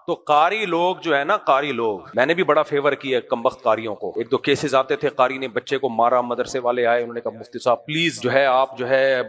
تو قاری لوگ جو ہے نا، قاری لوگ، میں نے بھی بڑا فیور کیا کمبخت قاریوں کو. ایک دو کیسز آتے تھے، قاری نے بچے کو مارا، مدرسے والے آئے، انہوں نے کہا مفتی صاحب پلیز جو ہے آپ جو ہے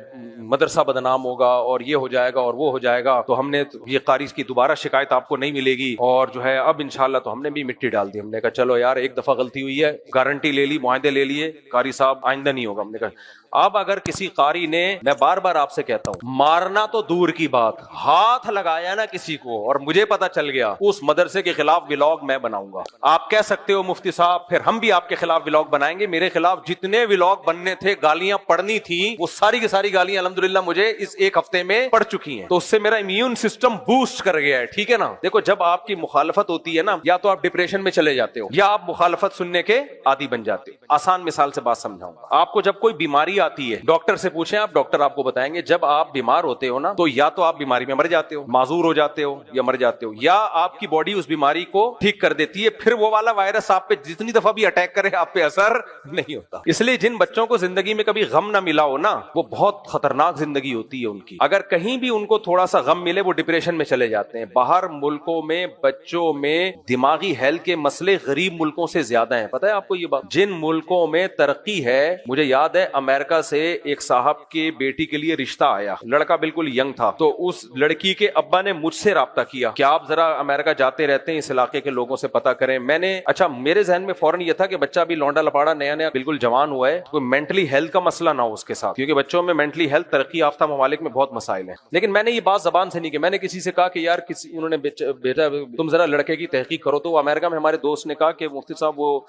مدرسہ بدنام ہوگا اور یہ ہو جائے گا اور وہ ہو جائے گا، تو ہم نے یہ قاری کی دوبارہ شکایت آپ کو نہیں ملے گی، اور جو ہے اب انشاءاللہ. تو ہم نے بھی مٹی ڈال دی. ہم نے کہا چلو یار ایک دفعہ غلطی ہوئی ہے، گارنٹی لے لی، معاہدے لے لیے، قاری صاحب آئندہ نہیں ہوگا. ہم نے کہا اب اگر کسی قاری نے، میں بار بار آپ سے کہتا ہوں، مارنا تو دور کی بات، ہاتھ لگایا نا کسی کو اور مجھے پتا چل گیا، اس مدرسے کے خلاف ولاگ میں بناؤں گا. آپ کہہ سکتے ہو مفتی صاحب پھر ہم بھی آپ کے خلاف ولاگ بنائیں گے. میرے خلاف جتنے ولاگ بننے تھے، گالیاں پڑنی تھیں، وہ ساری کی ساری گالیاں الحمدللہ مجھے اس ایک ہفتے میں پڑ چکی ہیں. تو اس سے میرا امیون سسٹم بوسٹ کر گیا ہے. ٹھیک ہے نا. دیکھو جب آپ کی مخالفت ہوتی ہے نا، یا تو آپ ڈپریشن میں چلے جاتے ہو یا آپ مخالفت سننے کے عادی بن جاتے ہو. آسان مثال سے بات سمجھاؤں گا آپ کو. جب کوئی بیماری آتی ہے، ڈاکٹر سے پوچھیں آپ، ڈاکٹر آپ کو بتائیں گے جب آپ بیمار ہوتے ہو نا، تو یا تو آپ بیماری میں مر جاتے ہو، معذور ہو جاتے ہو یا مر جاتے ہو، یا آپ کی باڈی اس بیماری کو ٹھیک کر دیتی ہے. پھر وہ والا وائرس آپ پہ جتنی دفعہ بھی اٹیک کرے آپ پہ اثر نہیں ہوتا. اس لیے جن بچوں کو زندگی میں کبھی غم نہ ملا ہو نا، وہ بہت خطرناک زندگی ہوتی ہے ان کی. اگر کہیں بھی ان کو تھوڑا سا غم ملے، وہ ڈپریشن میں چلے جاتے ہیں. باہر ملکوں میں بچوں میں دماغی ہیلتھ کے مسئلے غریب ملکوں سے زیادہ ہیں. پتہ ہے آپ کو یہ بات؟ جن ملکوں میں ترقی ہے، مجھے یاد ہے امریکہ سے ایک صاحب کی بیٹی کے لیے رشتہ آیا، لڑکا بالکل ینگ تھا، تو اس لڑکی کے ابا نے مجھ سے رابطہ کیا کہ آپ ذرا امریکہ جاتے رہتے ہیں، اس علاقے کے لوگوں سے پتہ کریں. میں نے اچھا، میرے ذہن میں فوراً یہ تھا کہ بچہ بھی لونڈا لپاڑا نیا نیا بالکل جوان ہوا ہے، کوئی مینٹلی ہیلتھ کا مسئلہ نہ ہو اس کے ساتھ، کیونکہ بچوں میں مینٹلی ہیلتھ ترقی یافتہ ممالک میں بہت مسائل ہیں. لیکن میں نے یہ بات زبان سے نہیں کی. میں نے کسی سے کہا کہ یار انہوں نے بیٹا تم ذرا لڑکے کی تحقیق کرو. تو وہ امریکہ میں ہمارے دوست نے کہا کہ مفتی صاحب وہ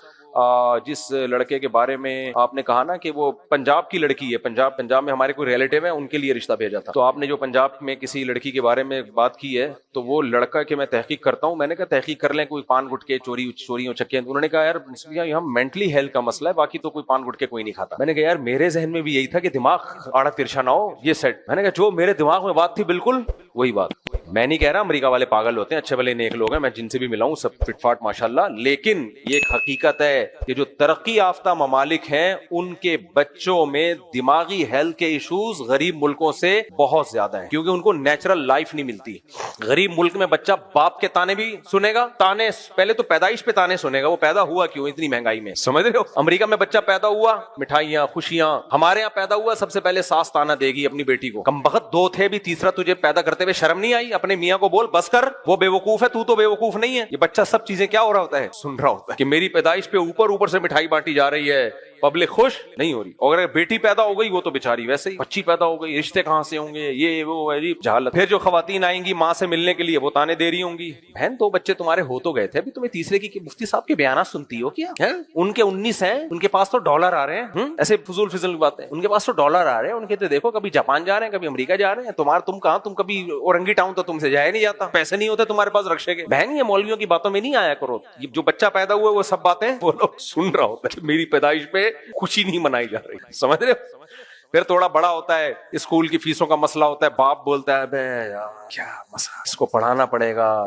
جس لڑکے کے بارے میں آپ نے کہا نا کہ وہ پنجاب کی لڑکی ہے، پنجاب میں ہمارے کوئی ریلیٹیو ہے، ان کے لیے رشتہ بھیجا تھا. تو آپ نے جو پنجاب میں کسی لڑکی کے بارے میں بات کی ہے، تو وہ لڑکا کہ میں تحقیق کرتا ہوں. میں نے کہا تحقیق کر لیں، کوئی پان گٹکے چوریوں چکے. انہوں نے کہا یار یہاں مینٹلی ہیلتھ کا مسئلہ ہے، باقی تو کوئی پان گٹکے کوئی نہیں کھاتا. میں نے کہا یار میرے ذہن میں بھی یہی تھا کہ دماغ آڑا ترچھا نہ ہو، یہ سیٹ. میں نے کہا جو میرے دماغ میں بات تھی بالکل وہی بات. میں نہیں کہہ رہا امریکہ والے پاگل ہوتے ہیں، اچھے بھلے نیک لوگ ہیں، میں جن سے بھی ملا ہوں سب فٹ فاٹ ماشاءاللہ. لیکن یہ ایک حقیقت ہے کہ جو ترقی یافتہ ممالک ہیں ان کے بچوں میں دماغی ہیلتھ کے ایشوز غریب ملکوں سے بہت زیادہ ہیں، کیونکہ ان کو نیچرل لائف نہیں ملتی. غریب ملک میں بچہ باپ کے تانے بھی سنے گا، تانے پہلے تو پیدائش پہ تانے سنے گا، وہ پیدا ہوا کیوں اتنی مہنگائی میں، سمجھ رہے ہو؟ امریکہ میں بچہ پیدا ہوا، مٹھائیاں خوشیاں. ہمارے یہاں پیدا ہوا، سب سے پہلے ساس تانا دے گی اپنی بیٹی کو، کم بخت دو تھے بھی، تیسرا تجھے پیدا کرتے ہوئے شرم نہیں آئی؟ اپنے میاں کو بول بس کر، وہ بے وقوف ہے، تو بے وقوف نہیں ہے. یہ بچہ سب چیزیں کیا ہو رہا ہوتا ہے؟ سن رہا ہوتا ہے کہ میری پیدائش پہ اوپر سے مٹھائی بانٹی جا رہی ہے، پبلک خوش نہیں ہو رہی. اور اگر بیٹی پیدا ہو گئی وہ تو بیچاری ویسے ہی، بچی پیدا ہو گئی، رشتے کہاں سے ہوں گے، یہ وہ عجیب جہالت. پھر جو خواتین آئیں گی ماں سے ملنے کے لیے وہ تانے دے رہی ہوں گی، بہن دو بچے تمہارے ہو تو گئے تھے، ابھی تمہیں تیسرے کی مفتی صاحب کے بیانات سنتی ہو کیا؟ ان کے 19 ہیں، ان کے پاس تو ڈالر آ رہے ہیں. ایسے فضول باتیں، ان کے پاس تو ڈالر آ رہے ہیں، ان کے تو دیکھو کبھی جاپان جا رہے ہیں، کبھی امریکہ جا رہے ہیں. تم کہاں، تم کبھی اورنگی ٹاؤن تو تم سے جایا نہیں جاتا، پیسے نہیں ہوتے تمہارے پاس رکشے کے. بہن یہ مولویوں کی باتوں میں نہیں آیا کرو. یہ جو بچہ پیدا ہوا وہ سب باتیں وہ لوگ سن رہا ہوتا ہے، میری پیدائش پہ خوشی نہیں منائی جا رہی، سمجھ رہے ہو؟ پھر تھوڑا بڑا ہوتا ہے، اسکول کی فیسوں کا مسئلہ ہوتا ہے، باپ بولتا ہے بے یار کیا مسئلہ، اس کو پڑھانا پڑے گا.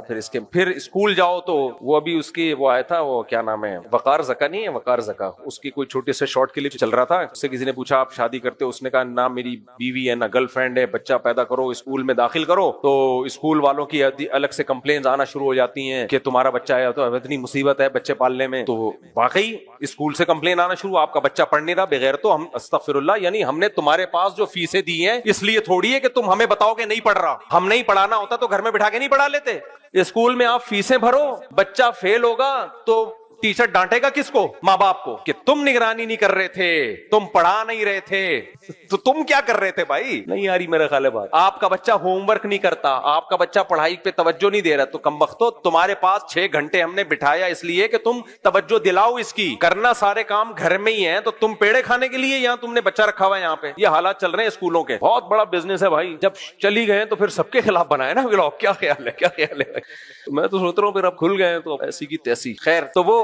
پھر اسکول جاؤ تو وہ ابھی اس کی وہ آیا تھا، وہ کیا نام ہے، وقار زکا نہیں ہے، وقار زکا، اس کی کوئی چھوٹے سے شارٹ کلپ چل رہا تھا. اس سے کسی نے پوچھا آپ شادی کرتے ہو؟ اس نے کہا نہ میری بیوی ہے نہ گرل فرینڈ ہے، بچہ پیدا کرو اسکول میں داخل کرو تو اسکول والوں کی الگ سے کمپلینز آنا شروع ہو جاتی ہیں کہ تمہارا بچہ ہے تو اتنی مصیبت ہے بچے پالنے میں. تو واقعی اسکول سے کمپلین آنا شروع، آپ کا بچہ پڑھ نہیں رہا، بغیر تو ہم استغفر اللہ، یعنی ہم نے تمہارے پاس جو فیسیں دی ہیں اس لیے تھوڑی ہے کہ تم ہمیں بتاؤ کہ نہیں پڑھ رہا. ہم نہیں پڑھانا ہوتا تو گھر میں بٹھا کے نہیں پڑھا لیتے. اسکول میں آپ فیسیں بھرو، بچہ فیل ہوگا تو ٹیچر ڈانٹے گا کس کو؟ ماں باپ کو، کہ تم نگرانی نہیں کر رہے تھے، تم پڑھا نہیں رہے تھے. تو تم کیا کر رہے تھے بھائی؟ نہیں آ رہی میرا خیال ہے بات. آپ کا بچہ ہوم ورک نہیں کرتا، آپ کا بچہ پڑھائی پہ توجہ نہیں دے رہا، تو کم بختو تمہارے پاس 6 گھنٹے ہم نے بٹھایا اس لیے کہ تم توجہ دلاؤ اس کی. کرنا سارے کام گھر میں ہی ہیں، تو تم پیڑے کھانے کے لیے یہاں تم نے بچہ رکھا ہوا ہے. یہاں پہ یہ حالات چل رہے ہیں اسکولوں کے، بہت بڑا بزنس ہے بھائی. جب چلی گئے تو پھر سب کے خلاف بنائے نا ولاگ. کیا خیال ہے، کیا خیال ہے؟ میں تو سوچ رہا ہوں پھر اب کھل گئے تو ایسی کی تیسی. خیر، تو وہ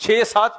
6-7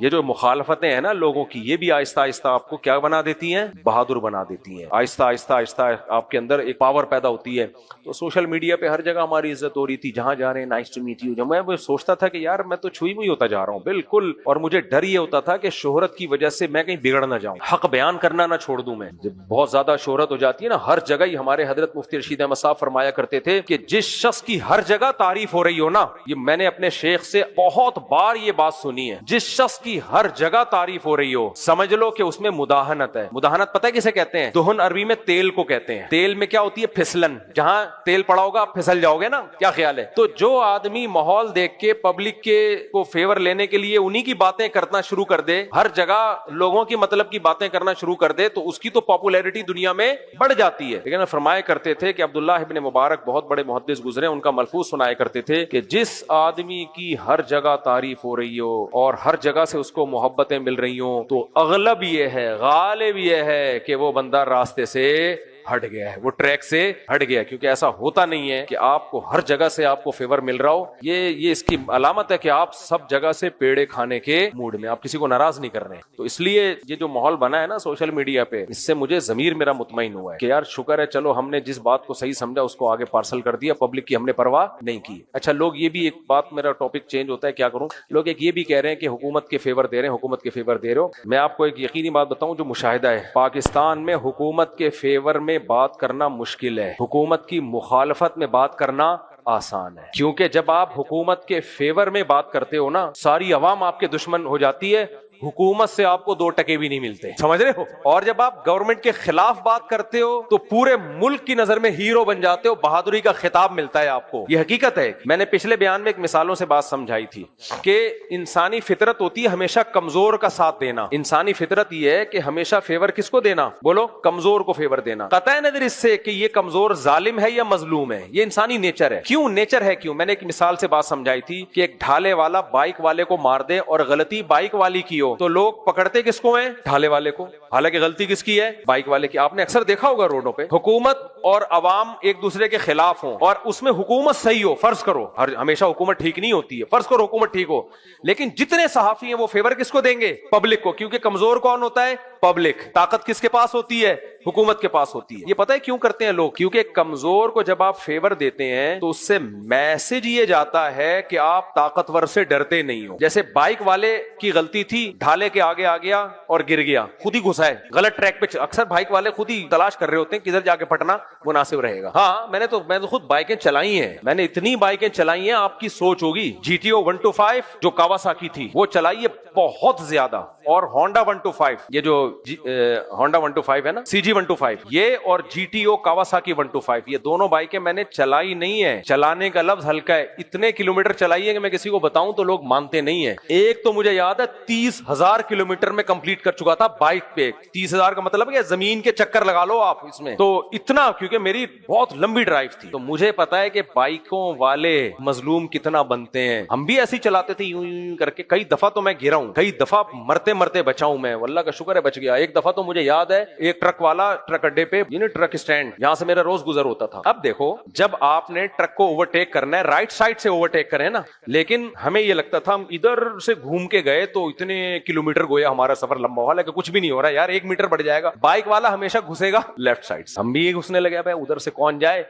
یہ جو مخالفتیں ہیں نا لوگوں کی، یہ بھی آہستہ آہستہ آپ کو کیا بنا دیتی ہیں؟ بہادر بنا دیتی ہیں. آہستہ آہستہ آہستہ آپ کے اندر ایک پاور پیدا ہوتی ہے. تو سوشل میڈیا پہ ہر جگہ ہماری عزت ہو رہی تھی، جہاں جا رہے ہیں نائس ٹو میٹ یو. جب میں سوچتا تھا کہ یار میں تو چھوئی ہوئی ہوتا جا رہا ہوں بالکل، اور مجھے ڈر یہ ہوتا تھا کہ شہرت کی وجہ سے میں کہیں بگڑ نہ جاؤں، حق بیان کرنا نہ چھوڑ دوں. میں جب بہت زیادہ شہرت ہو جاتی ہے نا ہر جگہ ہی، ہمارے حضرت مفتی رشید احمد صاحب فرمایا کرتے تھے کہ جس شخص کی ہر جگہ تعریف ہو رہی ہو نا، یہ میں نے اپنے شیخ سے بہت بار یہ بات سنی ہے، جس شخص کی ہر جگہ تعریف ہو رہی ہو سمجھ لو کہ اس میں مداہنت ہے. مداہنت پتہ ہے کسے کہتے ہیں؟ دہن عربی میں تیل کو کہتے ہیں. تیل میں کیا ہوتی ہے؟ پھسلن. جہاں تیل پڑا ہوگا آپ پھسل جاؤ گے نا. کیا خیال ہے؟ تو جو آدمی ماحول دیکھ کے پبلک کے کو فیور لینے کے لیے انہی کی باتیں کرنا شروع کر دے، ہر جگہ لوگوں کی مطلب کی باتیں کرنا شروع کر دے، تو اس کی تو پاپولیرٹی دنیا میں بڑھ جاتی ہے. لیکن فرمایا کرتے تھے کہ عبداللہ ابن مبارک بہت بڑے محدث گزرے، ان کا ملفوظ سنایا کرتے تھے کہ جس آدمی کی ہر جگہ تعریف ہو رہی ہو اور ہر جگہ سے اس کو محبتیں مل رہی ہوں، تو اغلب یہ ہے، غالب یہ ہے کہ وہ بندہ راستے سے ہٹ گیا ہے، وہ ٹریک سے ہٹ گیا ہے. کیونکہ ایسا ہوتا نہیں ہے کہ آپ کو ہر جگہ سے آپ کو فیور مل رہا ہو. یہ اس کی علامت ہے کہ آپ سب جگہ سے پیڑے کھانے کے موڈ میں، آپ کسی کو ناراض نہیں کر رہے ہیں. تو اس لیے یہ جو ماحول بنا ہے نا سوشل میڈیا پہ، اس سے مجھے ضمیر میرا مطمئن ہوا ہے کہ یار شکر ہے چلو ہم نے جس بات کو صحیح سمجھا اس کو آگے پارسل کر دیا، پبلک کی ہم نے پرواہ نہیں کی. اچھا لوگ یہ بھی ایک بات، میرا ٹاپک چینج ہوتا ہے کیا کروں، لوگ ایک یہ بھی کہہ رہے ہیں کہ حکومت کے فیور دے رہے ہیں، حکومت کے فیور دے رہے ہو. میں آپ کو ایک یقینی بات بتاؤں جو مشاہدہ ہے، پاکستان میں حکومت کے فیور میں بات کرنا مشکل ہے، حکومت کی مخالفت میں بات کرنا آسان ہے. کیونکہ جب آپ حکومت کے فیور میں بات کرتے ہو نا، ساری عوام آپ کے دشمن ہو جاتی ہے، حکومت سے آپ کو 2 ٹکے بھی نہیں ملتے، سمجھ رہے ہو. اور جب آپ گورنمنٹ کے خلاف بات کرتے ہو تو پورے ملک کی نظر میں ہیرو بن جاتے ہو، بہادری کا خطاب ملتا ہے آپ کو. یہ حقیقت ہے. میں نے پچھلے بیان میں ایک مثالوں سے بات سمجھائی تھی کہ انسانی فطرت ہوتی ہے ہمیشہ کمزور کا ساتھ دینا. انسانی فطرت یہ ہے کہ ہمیشہ فیور کس کو دینا؟ بولو، کمزور کو فیور دینا. قطع نظر اس سے کہ یہ کمزور ظالم ہے یا مظلوم ہے، یہ انسانی نیچر ہے. کیوں نیچر ہے؟ کیوں؟ میں نے ایک مثال سے بات سمجھائی تھی کہ ایک ڈھالے والا بائک والے کو مار دے اور غلطی بائک والی کی ہو تو لوگ پکڑتے کس کو ہیں؟ ڈھالے والے کو. حالانکہ غلطی کس کی ہے؟ بائک والے کی. آپ نے اکثر دیکھا ہوگا روڈوں پہ حکومت اور عوام ایک دوسرے کے خلاف ہوں اور اس میں حکومت صحیح ہو، فرض کرو، ہمیشہ حکومت ٹھیک نہیں ہوتی ہے، فرض کرو حکومت ٹھیک ہو، لیکن جتنے صحافی ہیں وہ فیور کس کو دیں گے؟ پبلک کو. کیونکہ کمزور کون ہوتا ہے؟ پبلک. طاقت کس کے پاس ہوتی ہے؟ حکومت کے پاس ہوتی ہے. یہ پتہ ہے کیوں کرتے ہیں لوگ؟ کیونکہ کمزور کو جب آپ فیور دیتے ہیں تو اس سے میسج یہ جاتا ہے کہ آپ طاقتور سے ڈرتے نہیں ہو. جیسے بائک والے کی غلطی تھی، ڈھالے کے آگے آ گیا اور گر گیا، خود ہی گھسا ہے غلط ٹریک پہ. اکثر بائک والے خود ہی تلاش کر رہے ہوتے ہیں کدھر جا کے پھٹنا مناسب رہے گا. ہاں میں نے تو خود بائکیں چلائی ہیں، میں نے اتنی بائکیں چلائی ہیں آپ کی سوچ ہوگی. GTO 125 جو کاواساکی تھی وہ چلائی ہے بہت زیادہ، اور ہونڈا 125 یہ جو ہونڈا 125 ہے نا، CG 125 یہ، اور GTO کاواساکی 125 یہ دونوں بائکیں میں نے چلائی نہیں ہے. چلانے کا لفظ ہلکا ہے، اتنے کلومیٹر چلائی ہے کہ میں کسی کو بتاؤں تو لوگ مانتے نہیں ہیں. ایک تو مجھے یاد ہے 30,000 کلومیٹر میں کمپلیٹ کر چکا تھا بائک پہ. 30,000 کا مطلب ہے زمین کے چکر لگا لو آپ اس میں. تو اتنا، کیونکہ میری بہت لمبی ڈرائیو تھی تو مجھے پتا ہے کہ بائکوں والے مظلوم کتنا بنتے ہیں. ہم بھی ایسے ہی چلاتے تھے یوں یوں کر کے. کئی دفعہ تو میں گرا ہوں، کئی دفعہ مرتے مرتے بچاؤں میں، اللہ کا شکر ہے بچ گیا. ایک دفعہ تو مجھے یاد ہے ایک ٹرک والا ٹرک اڈے پہ، یعنی ٹرک اسٹینڈ جہاں سے میرا روز گزر ہوتا تھا. اب دیکھو جب آپ نے ٹرک کو اوورٹیک کرنا ہے رائٹ سائڈ سے اوورٹیک کریں نا، لیکن ہمیں یہ لگتا تھا ہم ادھر سے گھوم کے گئے تو اتنے کلومیٹر گویا ہمارا سفر لمبا ہوا، لیکن کچھ بھی نہیں ہو رہا یار، 1 میٹر بڑھ جائے گا. بائک والا ہمیشہ گھسے گا لیفٹ سائڈ سے، ہم بھی گھسنے لگے بھائی ادھر سے کون جائے.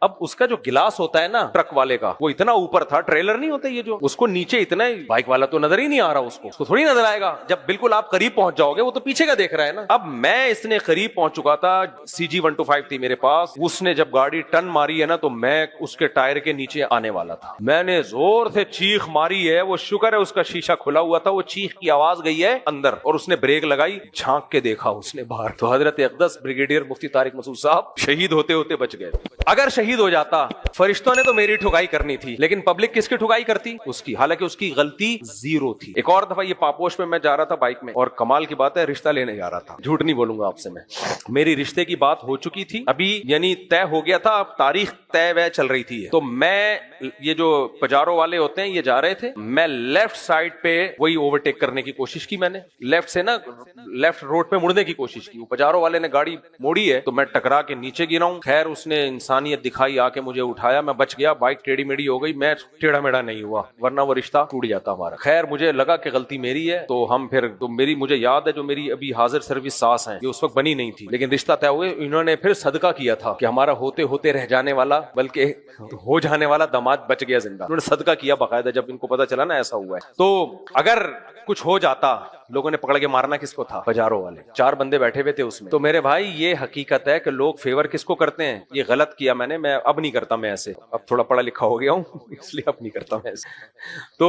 اب اس کا جو گلاس ہوتا ہے نا ٹرک والے کا وہ اتنا اوپر تھا، ٹریلر نہیں ہوتے یہ جو، اس کو نیچے اتنا، بائک والا تو نظر ہی نہیں آ رہا، اس کو تھوڑی نظر آئے گا جب بالکل آپ قریب پہنچ جاؤ گے، وہ تو پیچھے کا دیکھ رہا ہے نا. اب میں اتنے قریب پہنچ چکا تھا، CG 125 تھی میرے پاس، اس نے جب گاڑی ٹرن ماری ہے نا تو میں اس کے ٹائر کے نیچے آنے والا تھا. میں نے زور سے چیخ ماری ہے، وہ شکر ہے اس کا شیشہ کھلا ہوا تھا، وہ چیخ کی آواز گئی ہے اندر اور اس نے بریک لگائی، جھانک کے دیکھا اس نے باہر تو حضرت اقدس بریگیڈیئر مفتی طارق مسعود صاحب شہید ہوتے ہوتے بچ گئے. اگر شہید ہو جاتا فرشتوں نے تو میری ٹھکائی کرنی تھی، لیکن پبلک کس کی ٹھکائی کرتی؟ اس کی، حالانکہ اس کی غلطی 0 تھی. ایک اور دفعہ یہ پاپوش میں جا رہا تھا بائک میں، اور کمال کی بات ہے رشتہ لینے جا رہا تھا، جھوٹ نہیں بولوں گا آپ سے میں، میری رشتے کی بات ہو چکی تھی ابھی، یعنی طے ہو گیا تھا، اب تاریخ طے وے چل رہی تھی, تو میں یہ جو پجارو والے ہوتے ہیں یہ جا رہے تھے, میں لیفٹ سائڈ پہ وہی اوورٹیک کرنے کی کوشش کی, میں نے لیفٹ سے نا لیفٹ روڈ پہ مڑنے کی کوشش کی, وہ پجارو والے نے گاڑی موڑی ہے تو میں ٹکرا کے نیچے گرا ہوں. خیر اس نے انسانیت دکھائی, آ کے مجھے اٹھایا, میں بچ گیا, بائک ٹیڑھی میڑھی ہو گئی, میں ٹیڑھا میڑھا نہیں ہوا ورنہ وہ رشتہ ٹوٹ جاتا ہمارا. خیر مجھے لگا کہ غلطی میری ہے, تو ہم پھر تو میری مجھے یاد ہے جو میری ابھی حاضر سروس ساس ہیں یہ اس وقت بنی نہیں تھی لیکن رشتہ طے ہوئے, انہوں نے پھر صدقہ کیا تھا کہ ہمارا ہوتے ہوتے رہ جانے والا بلکہ ہو جانے والا داماد بچ گیا زندہ. انہوں نے صدقہ کیا باقاعدہ جب ان کو پتا چلا نا ایسا ہوا ہے. تو اگر کچھ ہو جاتا, لوگوں نے پکڑ کے مارنا کس کو تھا؟ پجارو والے, 4 بندے بیٹھے ہوئے تھے اس میں. تو میرے بھائی یہ حقیقت ہے کہ لوگ فیور کس کو کرتے ہیں, یہ غلط کیا میں نے, میں اب نہیں کرتا میں ایسے, اب تھوڑا پڑھا لکھا ہو گیا ہوں اس لیے اب نہیں کرتا میں ایسے. تو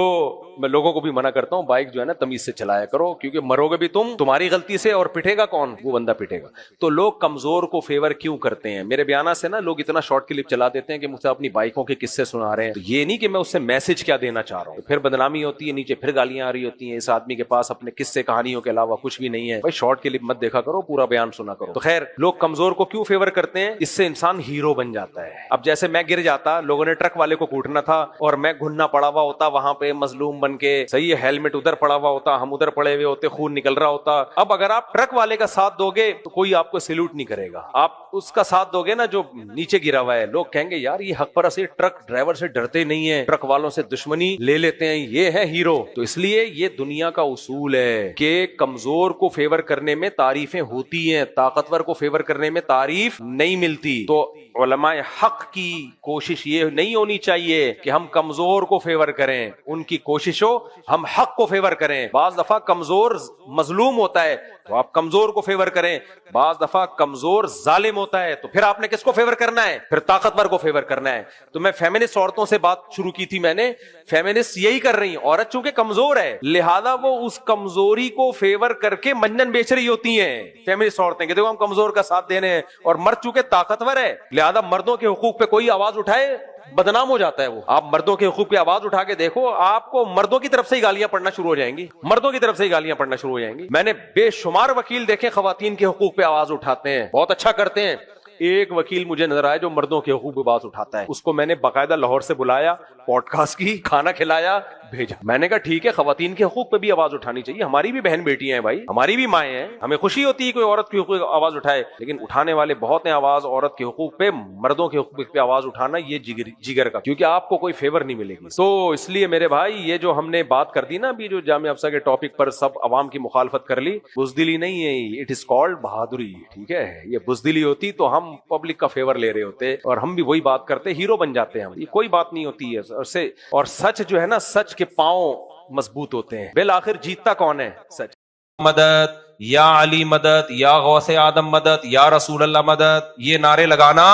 میں لوگوں کو بھی منع کرتا ہوں بائک جو ہے نا تمیز سے چلایا کرو, کیونکہ مرو گے بھی تم, تمہاری غلطی سے, اور پٹے گا کون؟ وہ بندہ پٹے گا. تو لوگ کمزور کو فیور کیوں کرتے ہیں؟ میرے بیانات سے نا لوگ اتنا شارٹ کلپ چلا دیتے ہیں کہ مجھ سے اپنی بائکوں کے قصے سنا رہے ہیں. تو یہ نہیں کہ میں اس سے میسج کیا دینا چاہ رہا ہوں, پھر بدنامی ہوتی ہے, نیچے پھر گالیاں آ رہی ہوتی ہیں, اس آدمی کے پاس اپنے قصے کہانیوں کے علاوہ کچھ بھی نہیں ہے. بھائی شارٹ کلپ مت دیکھا کرو, پورا بیان سنا کرو. تو خیر لوگ کمزور کو کیوں فیور کرتے ہیں؟ اس سے انسان ہیرو بن جاتا ہے. اب جیسے میں گر جاتا, لوگوں نے ٹرک والے کو کوٹنا تھا اور میں گھننا پڑا ہوا ہوتا وہاں پہ مظلوم بن کے, صحیح ہے, ہیلمٹ ادھر پڑا ہوا ہوتا, ہم ادھر پڑے ہوئے ہوتے, خون نکل رہا ہوتا. اب اگر آپ ٹرک والے کا ساتھ دو گے تو کوئی آپ کو سیلوٹ نہیں کرے گا, آپ اس کا ساتھ دو گے نا جو نیچے گرا ہوا ہے. لوگ کہیں گے یار یہ حق پر سے ٹرک ڈرائیور سے ڈرتے نہیں ہیں, ٹرک والوں سے دشمنی لے لیتے ہیں, یہ ہے ہیرو. تو اس لیے یہ دنیا کا اصول ہے کہ کمزور کو فیور کرنے میں تعریفیں ہوتی ہیں, طاقتور کو فیور کرنے میں تعریف نہیں ملتی. تو علماء حق کی کوشش یہ نہیں ہونی چاہیے کہ ہم کمزور کو فیور کریں, ان کی کوشش ہو ہم حق کو فیور کریں. بعض دفعہ کمزور مظلوم ہوتا ہے تو آپ کمزور کو فیور کریں, بعض دفعہ کمزور ظالم ہوتا ہے تو پھر آپ نے کس کو فیور کرنا ہے؟ پھر طاقتور کو فیور کرنا ہے. تو میں فیمنسٹ عورتوں سے بات شروع کی تھی میں نے, فیمنسٹ یہی کر رہی ہیں, عورت چونکہ کمزور ہے لہذا وہ اس کمزوری کو فیور کر کے منجن بیچ رہی ہوتی ہیں. فیمنسٹ عورتیں کہ دیکھو ہم کمزور کا ساتھ دے رہے ہیں, اور مرد چونکہ طاقتور ہے لہذا مردوں کے حقوق پہ کوئی آواز اٹھائے بدنام ہو جاتا ہے وہ. آپ مردوں کے حقوق پہ آواز اٹھا کے دیکھو, آپ کو مردوں کی طرف سے ہی گالیاں پڑنا شروع ہو جائیں گی, مردوں کی طرف سے ہی گالیاں پڑنا شروع ہو جائیں گی. میں نے بے شمار وکیل دیکھے خواتین کے حقوق پہ آواز اٹھاتے ہیں, بہت اچھا کرتے ہیں. ایک وکیل مجھے نظر آیا جو مردوں کے حقوق پہ بات اٹھاتا ہے, اس کو میں نے باقاعدہ لاہور سے بلایا, پوڈ کاسٹ کی, کھانا کھلایا, بھیجا. میں نے کہا ٹھیک ہے خواتین کے حقوق پہ بھی آواز اٹھانی چاہیے, ہماری بھی بہن بیٹیاں ہیں بھائی, ہماری بھی مائیں ہیں, ہمیں خوشی ہوتی ہے کوئی عورت کے حقوق پہ آواز اٹھائے, لیکن اٹھانے والے بہت ہیں آواز عورت کے حقوق پہ. مردوں کے حقوق پہ آواز اٹھانا یہ جگر کا, کیونکہ آپ کو کوئی فیور نہیں ملے گی. تو اس لیے میرے بھائی یہ جو ہم نے بات کر دی نا ابھی جو جامعہ افسا کے ٹاپک پر سب عوام کی مخالفت کر لی, بزدلی نہیں ہے, اٹ از کالڈ بہادری. ٹھیک ہے, یہ بزدلی ہوتی تو ہم پبلک کا فیور لے رہے ہوتے اور ہم بھی وہی بات کرتے, ہیرو بن جاتے ہیں ہم. یہ کوئی بات نہیں ہوتی ہے. اور سچ جو ہے نا, سچ کے پاؤں مضبوط ہوتے ہیں. بالآخر جیتتا کون ہے؟ سچ. مدد, یا علی مدد, یا غوث آدم مدد, یا رسول اللہ مدد, یہ نعرے لگانا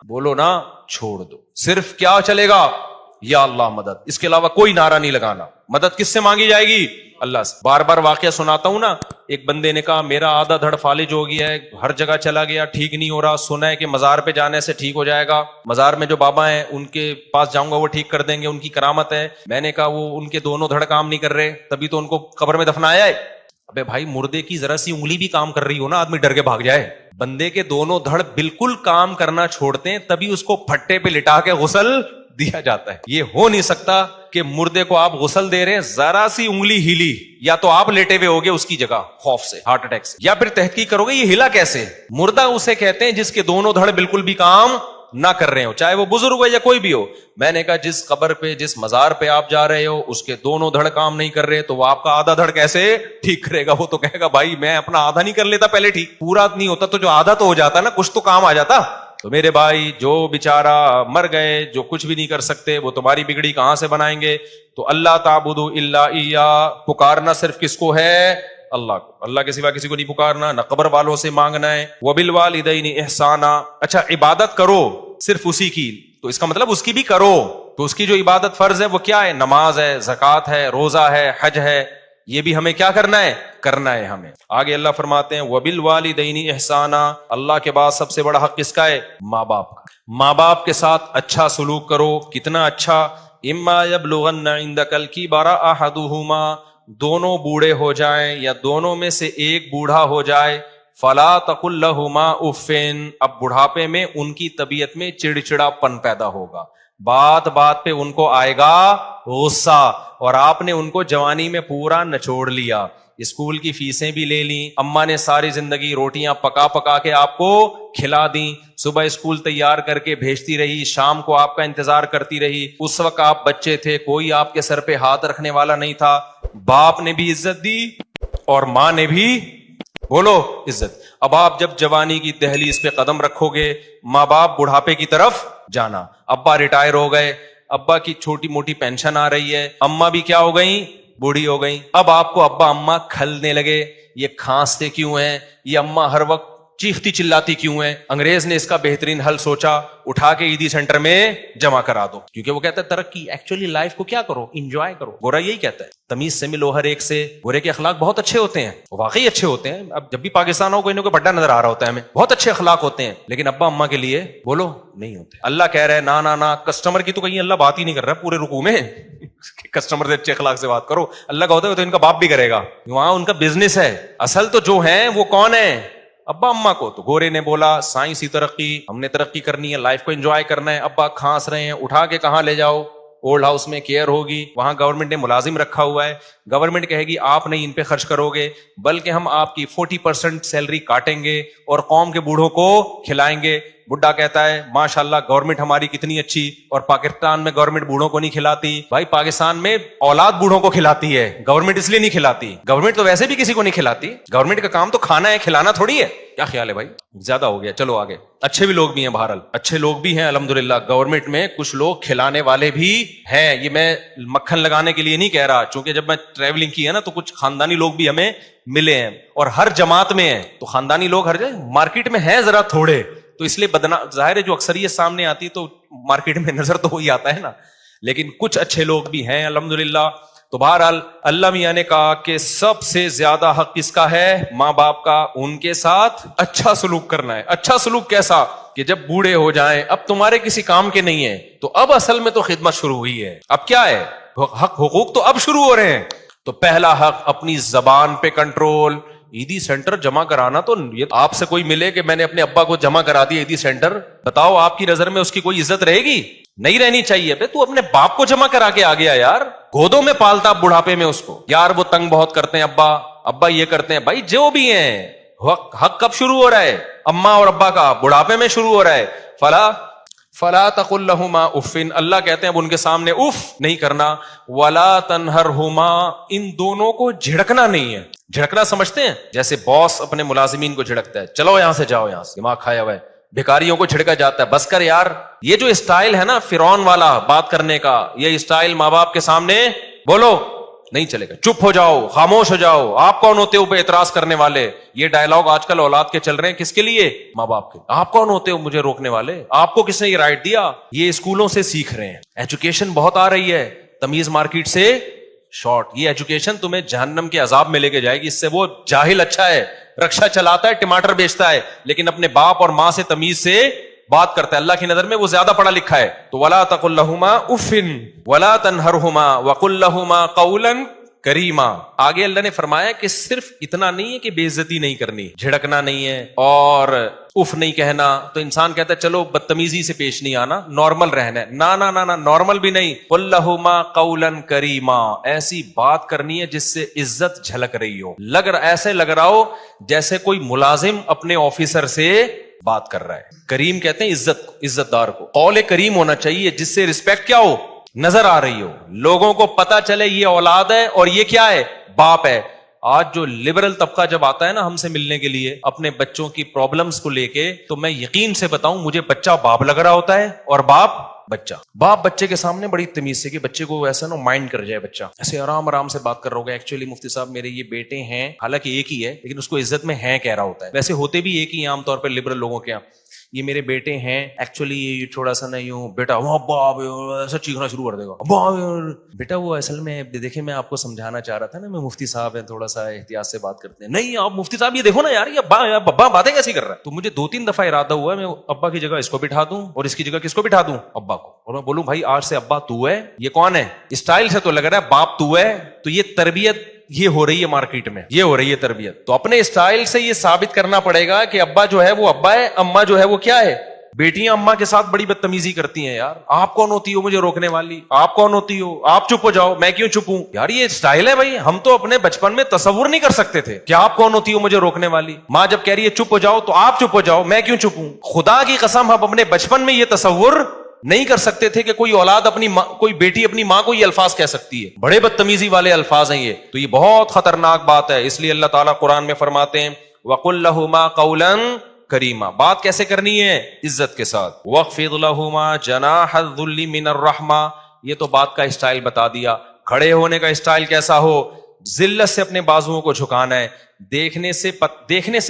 بولو نا چھوڑ دو. صرف کیا چلے گا؟ یا اللہ مدد, اس کے علاوہ کوئی نعرہ نہیں لگانا. مدد کس سے مانگی جائے گی؟ اللہ سے. بار بار واقعہ سناتا ہوں نا, ایک بندے نے کہا میرا آدھا دھڑ فالج ہو گیا ہے, ہر جگہ چلا گیا, ٹھیک نہیں ہو رہا, سنا ہے کہ مزار پہ جانے سے ٹھیک ہو جائے گا, مزار میں جو بابا ہیں ان کے پاس جاؤں گا وہ ٹھیک کر دیں گے, ان کی کرامت ہے. میں نے کہا وہ ان کے دونوں دھڑ کام نہیں کر رہے, تبھی تو ان کو قبر میں دفنایا ہے. ابے بھائی مردے کی ذرا سی انگلی بھی کام کر رہی ہو نا, آدمی ڈر کے بھاگ جائے. بندے کے دونوں دھڑ بالکل کام کرنا چھوڑتے ہیں تبھی اس کو پھٹے پہ لٹا کے غسل دیا جاتا ہے. یہ ہو نہیں سکتا کہ مردے کو آپ غسل دے رہے ہیں, ذرا سی انگلی ہلی, یا تو آپ لیٹے ہوئے ہوگے اس کی جگہ خوف سے, ہارٹ اٹیک سے, یا پھر تحقیق کرو گے یہ ہلا کیسے. مردہ اسے کہتے ہیں جس کے دونوں دھڑ بالکل بھی کام نہ کر رہے ہو, چاہے وہ بزرگ ہو یا کوئی بھی ہو. میں نے کہا جس قبر پہ, جس مزار پہ آپ جا رہے ہو اس کے دونوں دھڑ کام نہیں کر رہے تو وہ آپ کا آدھا دھڑ کیسے ٹھیک کرے گا؟ وہ تو کہے گا بھائی میں اپنا آدھا نہیں کر لیتا پہلے ٹھیک, پورا نہیں ہوتا تو جو آدھا تو ہو جاتا نا, کچھ تو کام آ جاتا. تو میرے بھائی جو بیچارہ مر گئے, جو کچھ بھی نہیں کر سکتے, وہ تمہاری بگڑی کہاں سے بنائیں گے؟ تو اللہ تعبدوا الا ایہ, پکارنا صرف کس کو ہے؟ اللہ کو. اللہ کے سوا کسی کو نہیں پکارنا, نہ قبر والوں سے مانگنا ہے. وبالوالدین احسانا, اچھا عبادت کرو صرف اسی کی, تو اس کا مطلب اس کی بھی کرو. تو اس کی جو عبادت فرض ہے وہ کیا ہے؟ نماز ہے, زکوٰۃ ہے, روزہ ہے, حج ہے, یہ بھی ہمیں کیا کرنا ہے؟ کرنا ہے ہمیں. آگے اللہ فرماتے ہیں وبالوالدین احسانا, اللہ کے بعد سب سے بڑا حق کس کا ہے؟ ماں باپ کا. ماں باپ کے ساتھ اچھا سلوک کرو. کتنا اچھا؟ اما یبلغن عندک الکبر احدہما, دونوں بوڑھے ہو جائیں یا دونوں میں سے ایک بوڑھا ہو جائے, فلا تقل لهما اف. اب بڑھاپے میں ان کی طبیعت میں چڑچڑا پن پیدا ہوگا, بات بات پہ ان کو آئے گا غصہ, اور آپ نے ان کو جوانی میں پورا نچوڑ لیا, اسکول کی فیسیں بھی لے لیں, اماں نے ساری زندگی روٹیاں پکا پکا کے آپ کو کھلا دیں, صبح اسکول تیار کر کے بھیجتی رہی, شام کو آپ کا انتظار کرتی رہی. اس وقت آپ بچے تھے, کوئی آپ کے سر پہ ہاتھ رکھنے والا نہیں تھا, باپ نے بھی عزت دی اور ماں نے بھی بولو عزت. اب آپ جب جوانی کی دہلیز پہ قدم رکھو گے, ماں باپ بڑھاپے کی طرف جانا, ابا ریٹائر ہو گئے, ابا کی چھوٹی موٹی پینشن آ رہی ہے, اماں بھی کیا ہو گئیں, بوڑھی ہو گئیں. اب آپ کو ابا اماں کھلنے لگے, یہ کھانستے کیوں ہیں, یہ اماں ہر وقت چیختی چلاتی کیوں ہیں. انگریز نے اس کا بہترین حل سوچا, اٹھا کے عیدی سینٹر میں جمع کرا دو, کیونکہ وہ کہتا ہے ترقی, ایکچولی لائف کو کیا کرو, انجوائے کرو. گورا یہی کہتا ہے, تمیز سے ملو ہر ایک سے. گورے کے اخلاق بہت اچھے ہوتے ہیں, واقعی اچھے ہوتے ہیں. اب جب بھی پاکستان ہو کوئی نہ کوئی بڑا نظر آ رہا ہوتا ہے ہمیں, بہت اچھے اخلاق ہوتے ہیں, لیکن ابا اماں کے لیے بولو نہیں ہوتے. اللہ کہہ رہا ہے نا نا نا, کسٹمر کی تو کہیں اللہ بات ہی نہیں کر رہا پورے رکوع میں, کسٹمر سے اچھے اخلاق سے بات کرو. اللہ کا ہوتا ہے تو ان کا باپ بھی کرے گا, وہاں ان کا بزنس ہے. اصل تو جو ہیں وہ کون ہے, ابا اماں کو. تو گورے نے بولا سائنسی ترقی, ہم نے ترقی کرنی ہے, لائف کو انجوائے کرنا ہے. ابا کھانس رہے ہیں, اٹھا کے کہاں لے جاؤ, اولڈ ہاؤس میں کیئر ہوگی, وہاں گورنمنٹ نے ملازم رکھا ہوا ہے. گورنمنٹ کہے گی آپ نہیں ان پہ خرچ کرو گے, بلکہ ہم آپ کی 40% سیلری کاٹیں گے اور قوم کے بوڑھوں کو کھلائیں گے. بڈھا کہتا ہے ماشاءاللہ گورنمنٹ ہماری کتنی اچھی, اور پاکستان میں گورنمنٹ بوڑھوں کو نہیں کھلاتی. بھائی پاکستان میں اولاد بوڑھوں کو کھلاتی ہے, گورنمنٹ اس لیے نہیں کھلاتی. گورنمنٹ تو ویسے بھی کسی کو نہیں کھلاتی, گورنمنٹ کا کام تو کھانا ہے, کھلانا تھوڑی ہے. کیا خیال ہے بھائی, زیادہ ہو گیا, چلو آگے. اچھے بھی لوگ بھی ہیں, بہرحال اچھے لوگ بھی ہیں الحمدللہ. گورنمنٹ میں کچھ لوگ کھلانے والے بھی ہیں, یہ میں مکھن لگانے کے لیے نہیں کہہ رہا, چونکہ جب میں ٹریولنگ کی ہے نا تو کچھ خاندانی لوگ بھی ہمیں ملے ہیں, اور ہر جماعت میں ہیں. تو خاندانی لوگ ہر جگہ مارکیٹ میں ہیں ذرا تھوڑے, تو اس لیے ظاہر ہے جو اکثریت سامنے آتی تو مارکیٹ میں نظر تو وہی آتا ہے نا, لیکن کچھ اچھے لوگ بھی ہیں الحمدللہ. تو بہرحال اللہ میاں نے کہا کہ سب سے زیادہ حق کس کا ہے, ماں باپ کا. ان کے ساتھ اچھا سلوک کرنا ہے. اچھا سلوک کیسا, کہ جب بوڑھے ہو جائیں, اب تمہارے کسی کام کے نہیں ہیں, تو اب اصل میں تو خدمت شروع ہوئی ہے. اب کیا ہے, حق حقوق تو اب شروع ہو رہے ہیں. تو پہلا حق اپنی زبان پہ کنٹرول. عیدی سینٹر جمع کرانا, تو یہ آپ سے کوئی ملے کہ میں نے اپنے ابا کو جمع کرا دیا عیدی سینٹر, بتاؤ آپ کی نظر میں اس کی کوئی عزت رہے گی؟ نہیں رہنی چاہیے. بے تو اپنے باپ کو جمع کرا کے آ گیا یار, گودوں میں پالتا بڑھاپے میں اس کو. یار وہ تنگ بہت کرتے ہیں ابا یہ کرتے ہیں. بھائی جو بھی ہیں, حق کب شروع ہو رہا ہے, اماں اور ابا کا بڑھاپے میں شروع ہو رہا ہے. فلا تقل لهما اف, اللہ کہتے ہیں اب ان کے سامنے اف نہیں کرنا. ولا تنہرہما, ان دونوں کو جھڑکنا نہیں ہے. جھڑکنا سمجھتے ہیں جیسے باس اپنے ملازمین کو جھڑکتا ہے, چلو یہاں سے جاؤ, یہاں سے دماغ کھایا ہوا ہے. بھکاریوں کو جھڑکا جاتا ہے, بس کر یار. یہ جو اسٹائل ہے نا فرعون والا بات کرنے کا, یہ اسٹائل ماں باپ کے سامنے بولو نہیں چلے گا. چپ ہو جاؤ, خاموش ہو جاؤ, آپ کون ہوتے ہو پہ اعتراض کرنے والے. یہ ڈائلاگ آج کل اولاد کے چل رہے ہیں, کس کے لیے, ماں باپ کے. آپ کون ہوتے ہو مجھے روکنے والے, آپ کو کس نے یہ رائٹ دیا. یہ اسکولوں سے سیکھ رہے ہیں. ایجوکیشن بہت آ رہی ہے, تمیز مارکیٹ سے شارٹ. یہ ایجوکیشن تمہیں جہنم کے عذاب میں لے کے جائے گی. اس سے وہ جاہل اچھا ہے, رکشا چلاتا ہے, ٹماٹر بیچتا ہے, لیکن اپنے باپ اور ماں سے تمیز سے بات کرتا ہے. اللہ کی نظر میں وہ زیادہ پڑھا لکھا ہے. تو ولا تقل لهما اف ولا تنهرهما وقل لهما قولا کریما. آگے اللہ نے فرمایا کہ صرف اتنا نہیں ہے کہ بے عزتی نہیں کرنی, جھڑکنا نہیں ہے اور اف نہیں کہنا. تو انسان کہتا ہے چلو بدتمیزی سے پیش نہیں آنا, نارمل رہنا ہے. نا نارمل بھی نہیں. قل لهما قولا کریما, ایسی بات کرنی ہے جس سے عزت جھلک رہی ہو, ایسے لگ رہا ہو جیسے کوئی ملازم اپنے آفیسر سے بات کر رہا ہے. کریم کہتے ہیں عزت دار کو. قول کریم ہونا چاہیے جس سے رسپیکٹ کیا ہو, نظر آ رہی ہو, لوگوں کو پتا چلے یہ اولاد ہے اور یہ کیا ہے, باپ ہے. آج جو لبرل طبقہ جب آتا ہے نا ہم سے ملنے کے لیے اپنے بچوں کی پرابلمز کو لے کے, تو میں یقین سے بتاؤں مجھے بچہ باپ لگ رہا ہوتا ہے اور باپ بچے کے سامنے بڑی تمیز سے, کہ بچے کو ایسا نا مائنڈ کر جائے, بچہ ایسے آرام سے بات کر رہا ہوگا. ایکچولی مفتی صاحب میرے یہ بیٹے ہیں, حالانکہ ایک ہی ہے لیکن اس کو عزت میں ہیں کہہ رہا ہوتا ہے. ویسے ہوتے بھی ایک ہی عام طور پر لبرل لوگوں کے, یہ میرے بیٹے ہیں. ایکچولی یہ تھوڑا سا نا یوں بیٹا ایسا چیخنا شروع کر دے گا. بیٹا وہ اصل میں دیکھیں میں آپ کو سمجھانا چاہ رہا تھا نا, میں مفتی صاحب ہیں تھوڑا سا احتیاط سے بات کرتے ہیں. نہیں آپ مفتی صاحب یہ دیکھو نا یار, یہ ابا باتیں کیسی کر رہا ہے. تو مجھے 2-3 دفعہ ارادہ ہوا ہے میں ابا کی جگہ اس کو بٹھا دوں اور اس کی جگہ کس کو بٹھا دوں, ابا کو, اور میں بولوں بھائی آج سے ابا تو ہے. یہ کون ہے, اسٹائل سے تو لگ رہا ہے باپ تو ہے. تو یہ تربیت یہ ہو رہی ہے مارکیٹ میں، یہ ہو رہی ہے تربیت. تو اپنے اسٹائل سے یہ ثابت کرنا پڑے گا کہ ابا جو ہے وہ ابا ہے، اماں جو ہے وہ کیا ہے. بیٹیاں اماں کے ساتھ بڑی بدتمیزی کرتی ہیں. یار آپ کون ہوتی ہو مجھے روکنے والی؟ آپ کون ہوتی ہو؟ آپ چپ ہو جاؤ، میں کیوں چپ ہوں؟ یار یہ اسٹائل ہے بھائی. ہم تو اپنے بچپن میں تصور نہیں کر سکتے تھے کہ آپ کون ہوتی ہو مجھے روکنے والی. ماں جب کہہ رہی ہے چپ ہو جاؤ تو آپ چپ ہو جاؤ، میں کیوں چپ ہوں؟ خدا کی قسم ہم اپنے بچپن میں یہ تصور نہیں کر سکتے تھے کہ کوئی اولاد اپنی ماں، کوئی بیٹی اپنی ماں کو یہ الفاظ کہہ سکتی ہے. بڑے بدتمیزی والے الفاظ ہیں یہ. تو یہ بہت خطرناک بات ہے. اس لیے اللہ تعالیٰ قرآن میں فرماتے ہیں وَقُلْ لَهُمَا قَوْلًا کریما. بات کیسے کرنی ہے؟ عزت کے ساتھ. وَخْفِضْ لَهُمَا جَنَاحَ الذُّلِّ مِنَ الرَّحْمَةِ. یہ تو بات کا اسٹائل بتا دیا. کھڑے ہونے کا اسٹائل کیسا ہو؟ ذلت سے اپنے بازوؤں کو جھکانا ہے. دیکھنے سے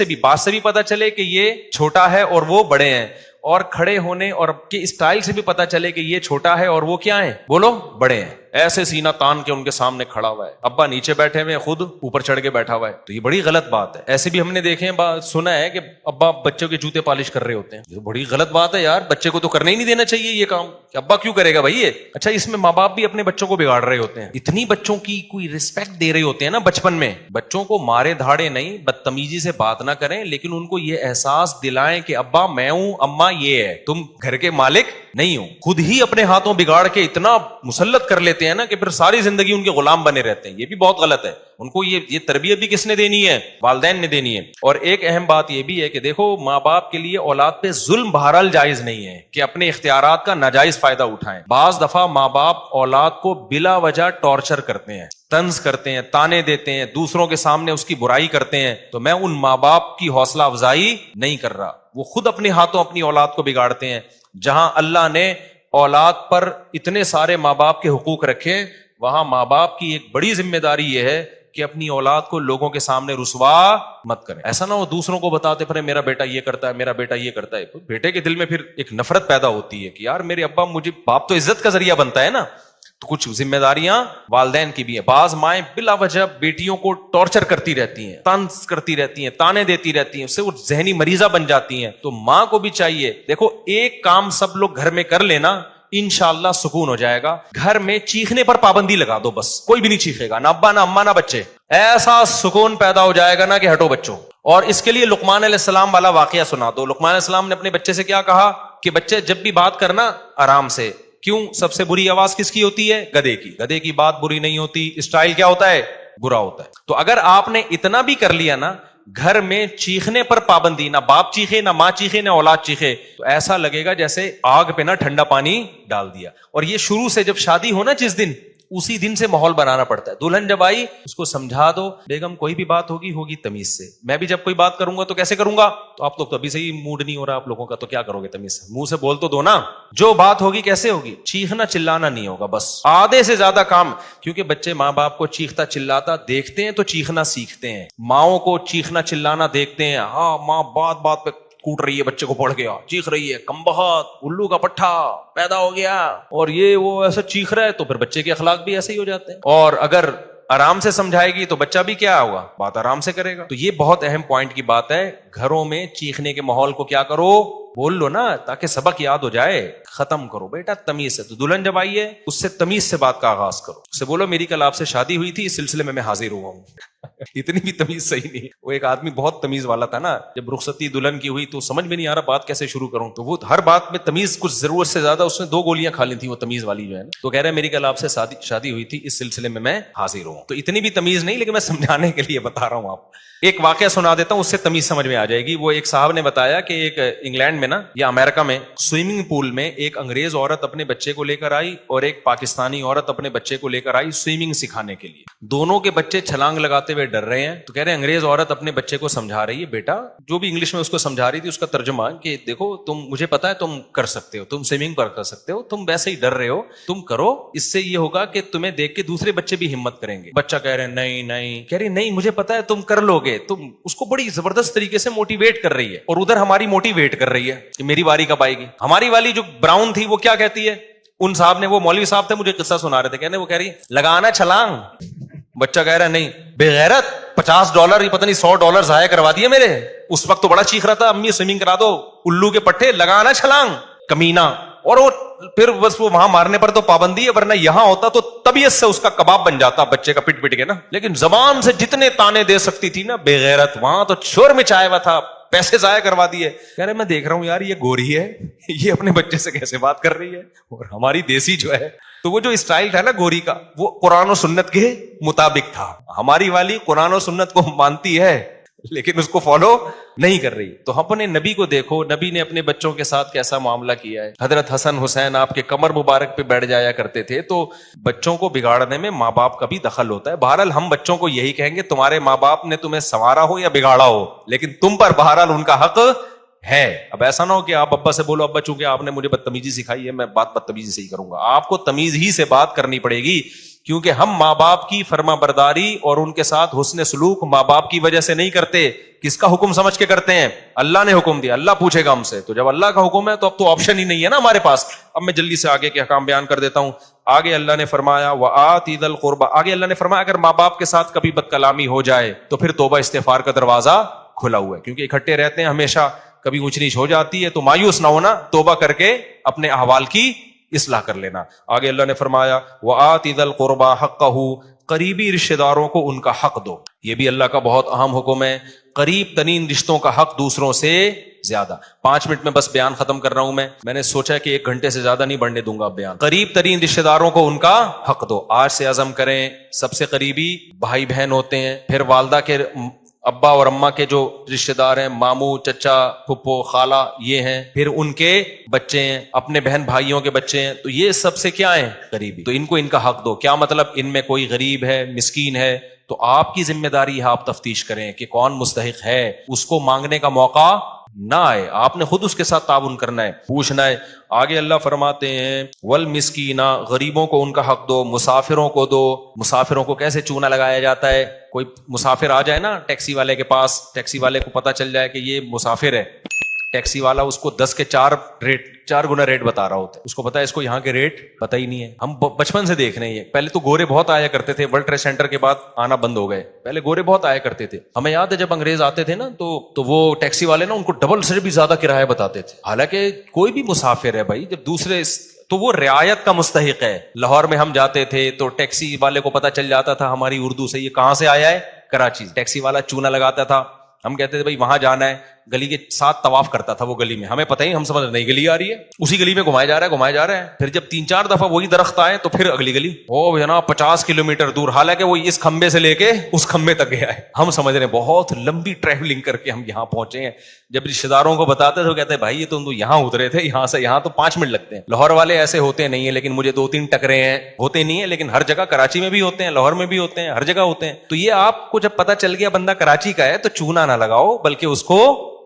بھی، بات سے بھی پتا چلے کہ یہ چھوٹا ہے اور وہ بڑے ہیں، اور کھڑے ہونے اور کے اسٹائل سے بھی پتا چلے کہ یہ چھوٹا ہے اور وہ کیا ہیں؟ بولو بڑے ہیں. ایسے سینہ تان کے ان کے سامنے کھڑا ہوا ہے. ابا نیچے بیٹھے ہوئے، خود اوپر چڑھ کے بیٹھا ہوا ہے. تو یہ بڑی غلط بات ہے. ایسے بھی ہم نے دیکھے ہیں، سنا ہے کہ ابا بچوں کے جوتے پالش کر رہے ہوتے ہیں. یہ بڑی غلط بات ہے یار. بچے کو تو کرنے ہی نہیں دینا چاہیے یہ کام. کہ ابا کیوں کرے گا بھائی یہ؟ اچھا اس میں ماں باپ بھی اپنے بچوں کو بگاڑ رہے ہوتے ہیں. اتنی بچوں کی کوئی رسپیکٹ دے رہے ہوتے ہیں نا بچپن میں. بچوں کو مارے دھاڑے نہیں، بدتمیزی سے بات نہ کریں، لیکن ان کو یہ احساس دلائیں کہ ابا میں ہوں، اماں یہ ہے، تم گھر کے مالک نہیں ہو. خود ہی اپنے ہاتھوں بگاڑ کے اتنا مسلط کر لیتے ہیں نا کہ پھر ساری زندگی ان کے غلام بنے رہتے ہیں. یہ بھی بہت غلط ہے. ان کو یہ تربیت بھی کس نے دینی ہے؟ والدین نے دینی ہے. اور ایک اہم بات یہ بھی ہے کہ دیکھو ماں باپ کے لیے اولاد پہ ظلم بہرحال جائز نہیں ہے کہ اپنے اختیارات کا ناجائز فائدہ اٹھائیں. بعض دفعہ ماں باپ اولاد کو بلا وجہ ٹارچر کرتے ہیں، طنز کرتے ہیں، تانے دیتے ہیں، دوسروں کے سامنے اس کی برائی کرتے ہیں. تو میں ان ماں باپ کی حوصلہ افزائی نہیں کر رہا. وہ خود اپنے ہاتھوں اپنی اولاد کو بگاڑتے ہیں. جہاں اللہ نے اولاد پر اتنے سارے ماں باپ کے حقوق رکھے، وہاں ماں باپ کی ایک بڑی ذمہ داری یہ ہے کہ اپنی اولاد کو لوگوں کے سامنے رسوا مت کریں. ایسا نہ ہو دوسروں کو بتاتے پھر میرا بیٹا یہ کرتا ہے، میرا بیٹا یہ کرتا ہے. بیٹے کے دل میں پھر ایک نفرت پیدا ہوتی ہے کہ یار میرے ابا، مجھے باپ تو عزت کا ذریعہ بنتا ہے نا. تو کچھ ذمہ داریاں والدین کی بھی ہیں. بعض مائیں بلا وجہ بیٹیوں کو ٹارچر کرتی رہتی ہیں، طنز کرتی رہتی ہیں، تانے دیتی رہتی ہیں، اس سے وہ ذہنی مریضہ بن جاتی ہیں. تو ماں کو بھی چاہیے، دیکھو ایک کام سب لوگ گھر میں کر لینا، انشاءاللہ سکون ہو جائے گا. گھر میں چیخنے پر پابندی لگا دو، بس کوئی بھی نہیں چیخے گا، نہ ابا نہ اماں نہ بچے. ایسا سکون پیدا ہو جائے گا نا کہ ہٹو بچوں. اور اس کے لیے لقمان علیہ السلام والا واقعہ سنا دو. لقمان علیہ السلام نے اپنے بچے سے کیا کہا کہ بچے جب بھی بات کرنا آرام سے. کیوں؟ سب سے بری آواز کس کی ہوتی ہے؟ گدھے کی. گدھے کی بات بری نہیں ہوتی، اسٹائل کیا ہوتا ہے؟ برا ہوتا ہے. تو اگر آپ نے اتنا بھی کر لیا نا، گھر میں چیخنے پر پابندی، نہ باپ چیخے، نہ ماں چیخے، نہ اولاد چیخے، تو ایسا لگے گا جیسے آگ پہ نہ ٹھنڈا پانی ڈال دیا. اور یہ شروع سے جب شادی ہو نا، جس دن، اسی دن سے ماحول بنانا پڑتا ہے. دلہن جب آئی اس کو سمجھا دو، بیگم کوئی بھی بات ہوگی تمیز سے. میں بھی جب کوئی بات کروں گا تو کیسے کروں گا؟ تو آپ لوگ تو ابھی سے ہی موڈ نہیں ہو رہا آپ لوگوں کا، تو کیا کرو گے تمیز سے؟ منہ سے بول تو دو نا. جو بات ہوگی کیسے ہوگی؟ چیخنا چلانا نہیں ہوگا، بس آدھے سے زیادہ کام. کیونکہ بچے ماں باپ کو چیختا چلاتا دیکھتے ہیں تو چیخنا سیکھتے ہیں. ماؤں کو چیخنا چلانا دیکھتے ہیں، ہاں ماں بات بات پہ کوٹ رہی ہے، بچے کو پڑھ گیا، چیخ رہی ہے، کمبخت، الو کا پٹھا پیدا ہو گیا، اور یہ وہ ایسا چیخ رہا ہے، تو پھر بچے کے اخلاق بھی ایسے ہی ہو جاتے ہیں. اور اگر آرام سے سمجھائے گی تو بچہ بھی کیا ہوگا؟ بات آرام سے کرے گا. تو یہ بہت اہم پوائنٹ کی بات ہے. گھروں میں چیخنے کے ماحول کو کیا کرو؟ بول لو نا، تاکہ سبق یاد ہو جائے. ختم کرو بیٹا تمیز سے. تو دلہن جب آئی ہے اس سے تمیز سے بات کا آغاز کرو. اس سے بولو میری کل آپ سے شادی ہوئی تھی، اس سلسلے میں حاضر ہوا ہوں. اتنی بھی تمیز صحیح نہیں. وہ ایک آدمی بہت تمیز والا تھا نا، جب رخصتی دلہن کی ہوئی تو سمجھ میں نہیں آ رہا بات کیسے شروع کروں. تو وہ ہر بات میں تمیز، کچھ ضرورت سے زیادہ اس نے 2 گولیاں کھا لی تھی وہ تمیز والی جو ہے. تو کہہ رہے میری کل آپ سے شادی ہوئی تھی، اس سلسلے میں حاضر ہوں. تو اتنی بھی تمیز نہیں، لیکن میں سمجھانے کے لیے بتا رہا ہوں. آپ ایک واقعہ سنا دیتا ہوں، اس سے تمیز سمجھ میں آ جائے گی. وہ ایک صاحب نے بتایا کہ ایک انگلینڈ میں نا یا امریکہ میں سوئمنگ پول میں ایک انگریز عورت اپنے بچے کو لے کر آئی اور ایک پاکستانی عورت اپنے بچے کو لے کر آئی سوئمنگ سکھانے کے لیے. دونوں کے بچے چھلانگ لگاتے ہوئے ڈر رہے ہیں. تو کہہ رہے انگریز عورت اپنے بچے کو سمجھا رہی ہے، بیٹا، جو بھی انگلش میں اس کو سمجھا رہی تھی اس کا ترجمہ کہ دیکھو تم، مجھے پتا ہے تم کر سکتے ہو، تم سوئمنگ پر کر سکتے ہو، تم ویسے ہی ڈر رہے ہو، تم کرو، اس سے یہ ہوگا کہ تمہیں دیکھ کے دوسرے بچے بھی ہمت کریں گے. بچہ کہہ رہے نہیں نہیں، کہہ رہی نہیں مجھے پتا ہے تم کر لو گے. تم اس کو بڑی زبردست طریقے سے موٹیویٹ کر رہی ہے، اور ادھر ہماری موٹیویٹ کر رہی ہے کہ میری واری کب آئے گی. ہماری والی جو براؤن تھی وہ کیا کہتی ہے؟ ان صاحب نے، وہ مولوی صاحب تھے، مجھے قصہ سنا رہے تھے، وہ کہہ رہی لگانا چھلانگ. بچہ کہہ رہا نہیں، بے غیرت، $50 یا پتہ نہیں $100 ضائع کروا دیے میرے. اس وقت تو بڑا چیخ رہا تھا، امی سوئمنگ کرا دو، الو کے پٹھے، لگانا چھلانگ. کمینہ اور وہ پھر بس وہ وہاں مارنے پر تو پابندی ہے، ورنہ یہاں ہوتا تو طبیعت سے اس کا کباب بن جاتا بچے کا پٹ پٹ کے نا. لیکن زبان سے جتنے تانے دے سکتی تھی نا بے غیرت، وہاں تو شور مچایا ہوا تھا، پیسے ضائع کروا دیے. کہہ رہے میں دیکھ رہا ہوں یار یہ گوری ہے، یہ اپنے بچے سے کیسے بات کر رہی ہے، اور ہماری دیسی جو ہے. تو وہ جو اسٹائل تھا نا گوری کا، وہ قرآن و سنت کے مطابق تھا. ہماری والی قرآن و سنت کو مانتی ہے لیکن اس کو فالو نہیں کر رہی. تو اپنے نبی کو دیکھو، نبی نے اپنے بچوں کے ساتھ کیسا معاملہ کیا ہے. حضرت حسن حسین آپ کے کمر مبارک پہ بیٹھ جایا کرتے تھے. تو بچوں کو بگاڑنے میں ماں باپ کا بھی دخل ہوتا ہے. بہرحال ہم بچوں کو یہی کہیں گے تمہارے ماں باپ نے تمہیں سنوارا ہو یا بگاڑا ہو، لیکن تم پر بہرحال ان کا حق ہے. اب ایسا نہ ہو کہ آپ ابا سے بولو ابا چونکہ آپ نے مجھے بدتمیزی سکھائی ہے میں بات بدتمیزی سے ہی کروں گا. آپ کو تمیز ہی سے بات کرنی پڑے گی، کیونکہ ہم ماں باپ کی فرما برداری اور ان کے ساتھ حسن سلوک ماں باپ کی وجہ سے نہیں کرتے. کس کا حکم سمجھ کے کرتے ہیں؟ اللہ نے حکم دیا، اللہ پوچھے گا ہم سے. تو جب اللہ کا حکم ہے تو اب تو آپشن ہی نہیں ہے نا ہمارے پاس. اب میں جلدی سے آگے کے احکام بیان کر دیتا ہوں. آگے اللہ نے فرمایا وَآتِ ذِی الْقُرْبَى، آگے اللہ نے فرمایا اگر ماں باپ کے ساتھ کبھی بد کلامی ہو جائے تو پھر توبہ استغفار کا دروازہ کھلا ہوا ہے، کیونکہ اکٹھے رہتے ہیں ہمیشہ. کبھی اونچ نیچ ہو جاتی ہے تو مایوس نہ ہونا، توبہ کر کے اپنے احوال کی اصلاح کر لینا. آگے اللہ نے فرمایا وَآتِ ذِی الْقُرْبَى حَقَّهُ، قریبی رشتہ داروں کو ان کا حق دو. یہ بھی اللہ کا بہت اہم حکم ہے. قریب ترین رشتوں کا حق دوسروں سے زیادہ. 5 منٹ میں بس بیان ختم کر رہا ہوں. میں نے سوچا کہ 1 گھنٹے سے زیادہ نہیں بڑھنے دوں گا بیان. قریب ترین رشتہ داروں کو ان کا حق دو. آج سے عزم کریں، سب سے قریبی بھائی بہن ہوتے ہیں، پھر والدہ کے ابا اور اماں کے جو رشتہ دار ہیں، ماموں، چچا، پھپھو، خالہ، یہ ہیں، پھر ان کے بچے ہیں، اپنے بہن بھائیوں کے بچے ہیں. تو یہ سب سے کیا ہیں؟ قریبی. تو ان کو ان کا حق دو. کیا مطلب؟ ان میں کوئی غریب ہے، مسکین ہے تو آپ کی ذمہ داری ہے آپ تفتیش کریں کہ کون مستحق ہے. اس کو مانگنے کا موقع نہ آئے، آپ نے خود اس کے ساتھ تعاون کرنا ہے، پوچھنا ہے. آگے اللہ فرماتے ہیں والمسکینہ، غریبوں کو ان کا حق دو، مسافروں کو دو. مسافروں کو کیسے چونا لگایا جاتا ہے؟ کوئی مسافر آ جائے نا ٹیکسی والے کے پاس، ٹیکسی والے کو پتا چل جائے کہ یہ مسافر ہے، ٹیکسی والا اس کو 10 کے 4 گنا ریٹ بتا رہا ہوتا ہے. اس کو پتا ہے اس کو یہاں کے ریٹ پتہ ہی نہیں ہے. ہم بچپن سے دیکھ رہے ہیں. پہلے تو گورے بہت آیا کرتے تھے، ورلڈ ٹریڈ سینٹر کے بعد آنا بند ہو گئے. پہلے گورے بہت آیا کرتے تھے. ہمیں یاد ہے جب انگریز آتے تھے نا تو وہ ٹیکسی والے نا ان کو ڈبل سے بھی زیادہ کرایہ بتاتے تھے. حالانکہ کوئی بھی مسافر ہے بھائی، جب دوسرے تو وہ رعایت کا مستحق ہے. لاہور میں ہم جاتے تھے تو ٹیکسی والے کو پتا چل جاتا تھا ہماری اردو سے یہ کہاں سے آیا ہے، کراچی. ٹیکسی والا چونا لگاتا تھا، ہم کہتے تھے بھائی وہاں جانا ہے، گلی کے ساتھ طواف کرتا تھا وہ گلی میں. ہمیں پتہ ہی، ہم سمجھ نئی گلی آ رہی ہے، اسی گلی میں گھمایا جا رہا ہے. پھر جب 3-4 دفعہ وہی درخت آئے تو پھر اگلی گلی، او جناب 50 کلومیٹر دور. حالانکہ وہ اس کھمبے سے لے کے اس کھمبے تک گیا ہے. ہم سمجھ رہے ہیں بہت لمبی ٹریولنگ کر کے ہم یہاں پہنچے ہیں. جب رشتے داروں کو بتاتے تھے وہ کہتے ہیں بھائی یہ تو یہاں اترے تھے، یہاں سے یہاں تو 5 منٹ لگتے ہیں. لاہور والے ایسے ہوتے نہیں ہیں، لیکن مجھے 2-3 ٹکرے ہیں، ہوتے نہیں ہیں لیکن ہر جگہ، کراچی میں بھی ہوتے ہیں، لاہور میں بھی ہوتے ہیں، ہر جگہ ہوتے ہیں. تو یہ آپ کو جب پتا چل گیا بندہ کراچی کا ہے تو چونا نہ لگاؤ، بلکہ اس کو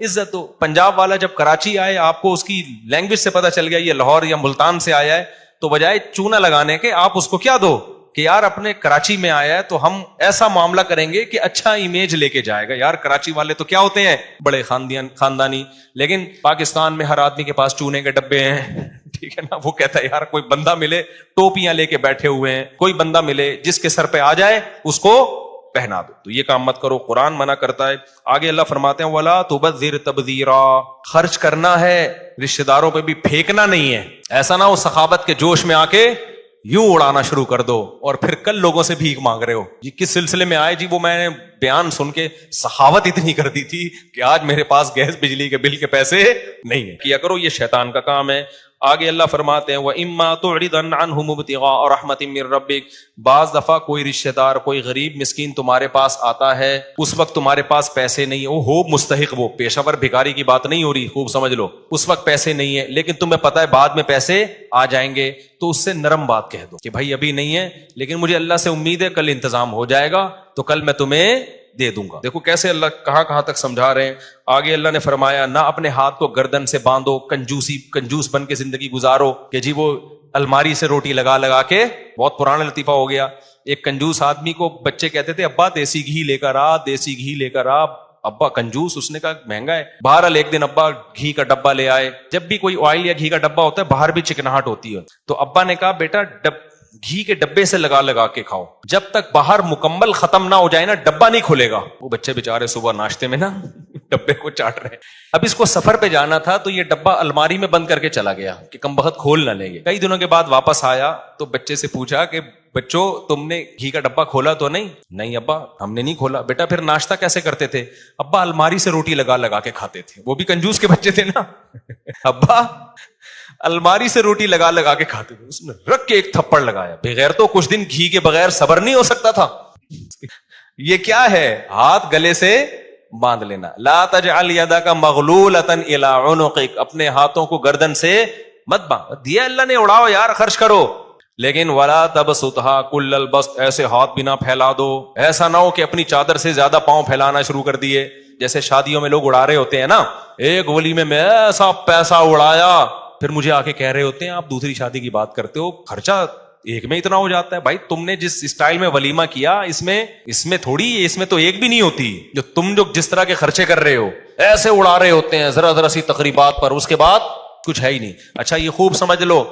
عزت دو. پنجاب والا جب کراچی آئے، آپ کو اس کی لینگویج سے پتا چل گیا یہ لاہور یا ملتان سے آیا ہے، تو بجائے چونا لگانے کے آپ اس کو کیا دو کہ یار اپنے کراچی میں آیا ہے تو ہم ایسا معاملہ کریں گے کہ اچھا امیج لے کے جائے گا. یار کراچی والے تو کیا ہوتے ہیں، بڑے خاندانی. لیکن پاکستان میں ہر آدمی کے پاس چونے کے ڈبے ہیں، ٹھیک ہے نا. وہ کہتا ہے یار کوئی بندہ ملے، ٹوپیاں لے کے بیٹھے ہوئے ہیں، کوئی بندہ ملے جس کے سر پہ آ جائے اس کو پہنا دو. تو یہ کام مت کرو، قرآن منع کرتا ہے. آگے اللہ فرماتے ہیں وَلَا تُبَذِّرْ تَبْذِيرًا، خرچ کرنا ہے، رشتہ داروں پہ بھی پھینکنا نہیں ہے. ایسا نہ ہو سخاوت کے جوش میں آ کے یوں اڑانا شروع کر دو اور پھر کل لوگوں سے بھیک مانگ رہے ہو. یہ کس سلسلے میں آئے جی؟ وہ میں نے بیان سن کے سخاوت اتنی کر دی تھی کہ آج میرے پاس گیس بجلی کے بل کے پیسے نہیں ہیں. کیا کرو، یہ شیطان کا کام ہے. آگے اللہ فرماتے ہیں وَإِمَّا تُعْرِضَنَّ عَنْهُمُ ابْتِغَاءَ رَحْمَةٍ مِّن رَّبِّكَ، بعض دفعہ کوئی رشتہ دار، کوئی غریب مسکین تمہارے پاس آتا ہے، اس وقت تمہارے پاس پیسے نہیں ہیں، وہ ہو مستحق، وہ پیشہ ور بھکاری کی بات نہیں ہو رہی، خوب سمجھ لو. اس وقت پیسے نہیں ہیں لیکن تمہیں پتا ہے بعد میں پیسے آ جائیں گے، تو اس سے نرم بات کہہ دو کہ بھائی ابھی نہیں ہے لیکن مجھے اللہ سے امید ہے کل انتظام ہو جائے گا تو کل میں تمہیں دے دوں گا. دیکھو کیسے اللہ کہاں تک سمجھا رہے ہیں. آگے اللہ نے فرمایا نہ اپنے ہاتھ کو گردن سے باندھو، کنجوس بن کے زندگی گزارو کہ جی وہ الماری سے روٹی لگا کے. بہت پرانا لطیفہ ہو گیا. ایک کنجوس آدمی کو بچے کہتے تھے ابا دیسی گھی لے کر آ، دیسی گھی لے کر آ. ابا کنجوس، اس نے کہا مہنگا ہے. بہرحال ایک دن ابا گھی کا ڈبہ لے آئے. جب بھی کوئی آئل یا گھی کا ڈبہ ہوتا ہے باہر بھی چکناہٹ ہوتی ہے، تو ابا نے کہا بیٹا گھی کے ڈبے سے لگا کے کھاؤ، جب تک باہر مکمل ختم نہ ہو جائے نا ڈبہ نہیں کھولے گا. وہ بچے بےچارے صبح ناشتے میں نا ڈبے کو چاٹ رہے ہیں. اب اس کو سفر پہ جانا تھا تو یہ ڈبہ الماری میں بند کر کے چلا گیا کہ کمبخت کھول نہ لیں گے. کئی دنوں کے بعد واپس آیا تو بچے سے پوچھا کہ بچوں تم نے گھی کا ڈبہ کھولا تو نہیں؟ نہیں ابا ہم نے نہیں کھولا. بیٹا پھر ناشتہ کیسے کرتے تھے؟ ابا الماری سے روٹی لگا لگا کے کھاتے تھے. وہ بھی کنجوس کے بچے تھے نا. ابا الماری سے روٹی لگا لگا کے کھاتے تھے. اس نے رکھ کے ایک تھپڑ لگایا. بغیر تو کچھ دن گھی کے بغیر صبر نہیں ہو سکتا تھا. یہ کیا ہے؟ ہاتھ گلے سے باندھ لینا. لا تجعل یدک مغلولۃ الی عنقک، اپنے ہاتھوں کو گردن سے مت باندھ. دیا اللہ نے اڑاؤ یار، خرچ کرو. لیکن ولا تبسطھا کل البسط، ایسے ہاتھ بھی نہ پھیلا دو. ایسا نہ ہو کہ اپنی چادر سے زیادہ پاؤں پھیلانا شروع کر دیے، جیسے شادیوں میں لوگ اڑا رہے ہوتے ہیں نا. ایک ولیمے میں ایسا پیسہ اڑایا، پھر مجھے آ کے کہہ رہے ہوتے ہیں آپ دوسری شادی کی بات کرتے ہو، خرچہ ایک میں اتنا ہو جاتا ہے. بھائی تم نے جس اسٹائل میں ولیمہ کیا اس میں تھوڑی، اس میں تو ایک بھی نہیں ہوتی. جو تم جس طرح کے خرچے کر رہے ہو ایسے اڑا رہے ہوتے ہیں ذرا ذرا سی تقریبات پر، اس کے بعد کچھ ہے ہی نہیں. اچھا یہ خوب سمجھ لو،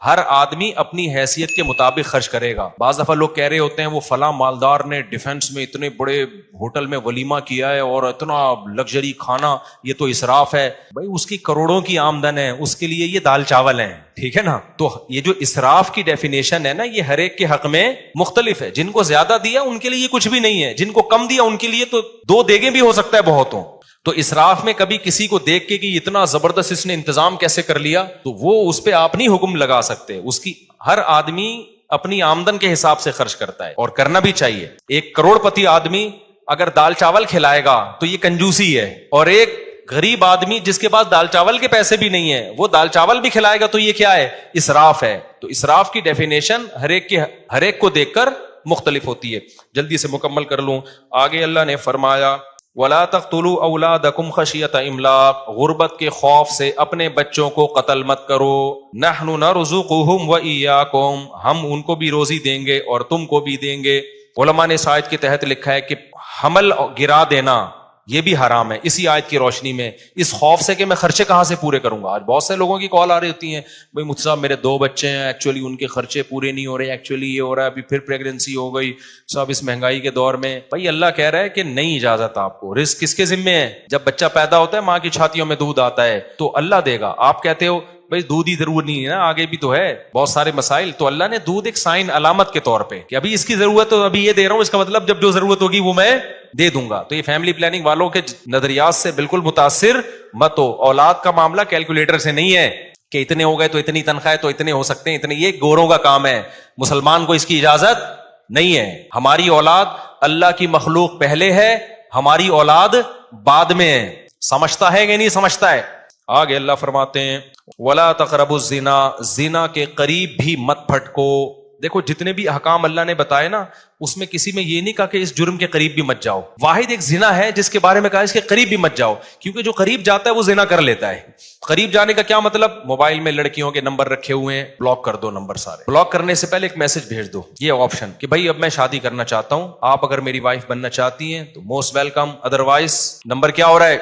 ہر آدمی اپنی حیثیت کے مطابق خرچ کرے گا. بعض دفعہ لوگ کہہ رہے ہوتے ہیں وہ فلاں مالدار نے ڈیفنس میں اتنے بڑے ہوٹل میں ولیمہ کیا ہے اور اتنا لگژری کھانا، یہ تو اسراف ہے. بھائی اس کی کروڑوں کی آمدن ہے، اس کے لیے یہ دال چاول ہیں، ٹھیک ہے نا. تو یہ جو اسراف کی ڈیفینیشن ہے نا، یہ ہر ایک کے حق میں مختلف ہے. جن کو زیادہ دیا ان کے لیے کچھ بھی نہیں ہے، جن کو کم دیا ان کے لیے تو 2 دیگیں بھی ہو سکتا ہے بہتوں. تو اسراف میں کبھی کسی کو دیکھ کے کہ اتنا زبردست اس نے انتظام کیسے کر لیا، تو وہ اس پہ آپ نہیں حکم لگا سکتے. اس کی ہر آدمی اپنی آمدن کے حساب سے خرچ کرتا ہے اور کرنا بھی چاہیے. 1 کروڑ پتی آدمی اگر دال چاول کھلائے گا تو یہ کنجوسی ہے، اور ایک غریب آدمی جس کے پاس دال چاول کے پیسے بھی نہیں ہے وہ دال چاول بھی کھلائے گا تو یہ کیا ہے؟ اسراف ہے. تو اسراف کی ڈیفینیشن ہر ایک کو دیکھ کر مختلف ہوتی ہے. جلدی سے مکمل کر لوں. آگے اللہ نے فرمایا وَلَا تَقْتُلُوا أَوْلَادَكُمْ خَشْيَةَ إِمْلَاقٍ، غربت کے خوف سے اپنے بچوں کو قتل مت کرو. نَحْنُ نَرْزُقُهُمْ وَإِيَّاكُمْ، ہم ان کو بھی روزی دیں گے اور تم کو بھی دیں گے. علماء نے اس آیت کے تحت لکھا ہے کہ حمل گرا دینا یہ بھی حرام ہے اسی آیت کی روشنی میں، اس خوف سے کہ میں خرچے کہاں سے پورے کروں گا. آج بہت سے لوگوں کی کال آ رہی ہوتی ہیں، بھائی مجھ صاحب میرے 2 بچے ہیں، ایکچولی ان کے خرچے پورے نہیں ہو رہے، ایکچولی یہ ہو رہا ہے، ابھی پھر پریگننسی ہو گئی صاحب اس مہنگائی کے دور میں. بھائی اللہ کہہ رہا ہے کہ نہیں اجازت آپ کو. رزق کس کے ذمے ہے؟ جب بچہ پیدا ہوتا ہے ماں کی چھاتیوں میں دودھ آتا ہے تو اللہ دے گا. آپ کہتے ہو بھائی دودھ ہی ضرور نہیں ہے نا، آگے بھی تو ہے بہت سارے مسائل. تو اللہ نے دودھ ایک سائن علامت کے طور پہ کہ ابھی اس کی ضرورت تو ابھی یہ دے رہا ہوں، اس کا مطلب جب جو ضرورت ہوگی وہ میں دے دوں گا. تو یہ فیملی پلاننگ والوں کے نظریات سے بالکل متاثر مت ہو. اولاد کا معاملہ کیلکولیٹر سے نہیں ہے کہ اتنے ہو گئے تو اتنی تنخواہ تو اتنے ہو سکتے ہیں اتنے. یہ گوروں کا کام ہے، مسلمان کو اس کی اجازت نہیں ہے. ہماری اولاد اللہ کی مخلوق پہلے ہے، ہماری اولاد بعد میں ہے. سمجھتا ہے کہ نہیں سمجھتا ہے؟ آگے اللہ فرماتے ہیں وَلَا تَقْرَبُوا الزِّنَا، زنا کے قریب بھی مت پھٹکو. دیکھو جتنے بھی احکام اللہ نے بتائے نا اس میں کسی میں یہ نہیں کہا کہ اس جرم کے قریب بھی مت جاؤ. واحد ایک زنا ہے جس کے بارے میں کہا اس کے قریب بھی مت جاؤ، کیونکہ جو قریب جاتا ہے وہ زنا کر لیتا ہے. قریب جانے کا کیا مطلب؟ موبائل میں لڑکیوں کے نمبر رکھے ہوئے ہیں، بلاک کر دو نمبر سارے. بلاک کرنے سے پہلے ایک میسج بھیج دو، یہ آپشن کہ بھائی اب میں شادی کرنا چاہتا ہوں، آپ اگر میری وائف بننا چاہتی ہیں تو موسٹ ویلکم، ادروائز نمبر کیا ہو رہا ہے؟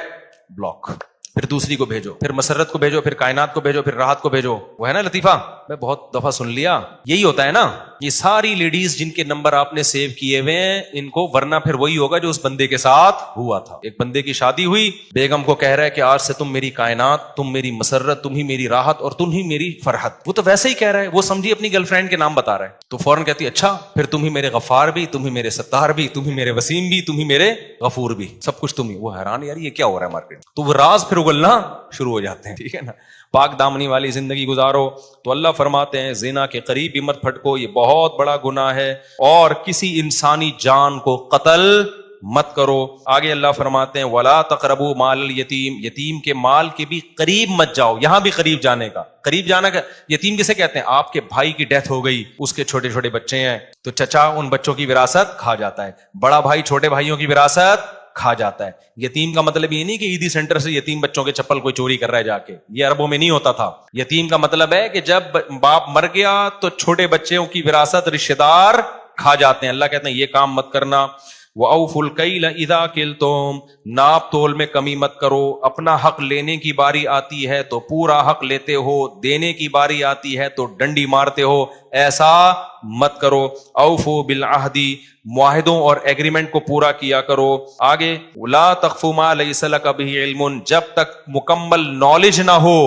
بلاک. پھر دوسری کو بھیجو، پھر مسرت کو بھیجو، پھر کائنات کو بھیجو، پھر راحت کو بھیجو. وہ ہے نا لطیفہ، میں بہت دفعہ سن لیا یہی ہوتا ہے نا. یہ ساری لیڈیز جن کے نمبر آپ نے سیو کیے ہوئے ہیں ان کو، ورنہ پھر وہی ہوگا جو اس بندے کے ساتھ ہوا تھا. ایک بندے کی شادی ہوئی، بیگم کو کہہ رہا ہے کہ آج سے تم میری کائنات، تم میری مسرت، تم ہی میری راحت اور تم ہی میری فرحت. وہ تو ویسے ہی کہہ رہا ہے، وہ سمجھی اپنی گرل فرینڈ کے نام بتا رہا ہے. تو فوراً کہتی اچھا پھر تم ہی میرے غفار بھی، تم ہی میرے ستار بھی، تم ہی میرے وسیم بھی، تم ہی میرے غفور بھی، سب کچھ تم ہی. وہ حیران یار یہ کیا ہو رہا ہے مارکیٹ. تو وہ راز پھر اگلنا شروع ہو جاتے ہیں. ٹھیک ہے نا، پاک دامنی والی زندگی گزارو. تو اللہ فرماتے ہیں زنا کے قریب بھی مت پھٹکو، یہ بہت بڑا گناہ ہے، اور کسی انسانی جان کو قتل مت کرو. آگے اللہ فرماتے ہیں وَلَا تَقْرَبُوا مَالَ الْيَتِيمِ، یتیم کے مال کے بھی قریب مت جاؤ. یہاں بھی قریب جانے کا، قریب جانا کا یتیم کسے کہتے ہیں؟ آپ کے بھائی کی ڈیتھ ہو گئی، اس کے چھوٹے چھوٹے بچے ہیں تو چچا ان بچوں کی وراثت کھا جاتا ہے، بڑا بھائی چھوٹے بھائیوں کی وراثت کھا جاتا ہے. یتیم کا مطلب یہ نہیں کہ عیدی سینٹر سے یتیم بچوں کے چپل کوئی چوری کر رہا ہے جا کے، یہ عربوں میں نہیں ہوتا تھا. یتیم کا مطلب ہے کہ جب باپ مر گیا تو چھوٹے بچوں کی وراثت رشتہ دار کھا جاتے ہیں. اللہ کہتے ہیں یہ کام مت کرنا. وَأَوْفُوا الْكَيْلَ إِذَا كِلْتُمْ، ناپ تول میں کمی مت کرو. اپنا حق لینے کی باری آتی ہے تو پورا حق لیتے ہو، دینے کی باری آتی ہے تو ڈنڈی مارتے ہو، ایسا مت کرو. اوفوا بالعہد، معاہدوں اور ایگریمنٹ کو پورا کیا کرو. آگے لا تخف ما لیس لک بہ علم، جب تک مکمل نالج نہ ہو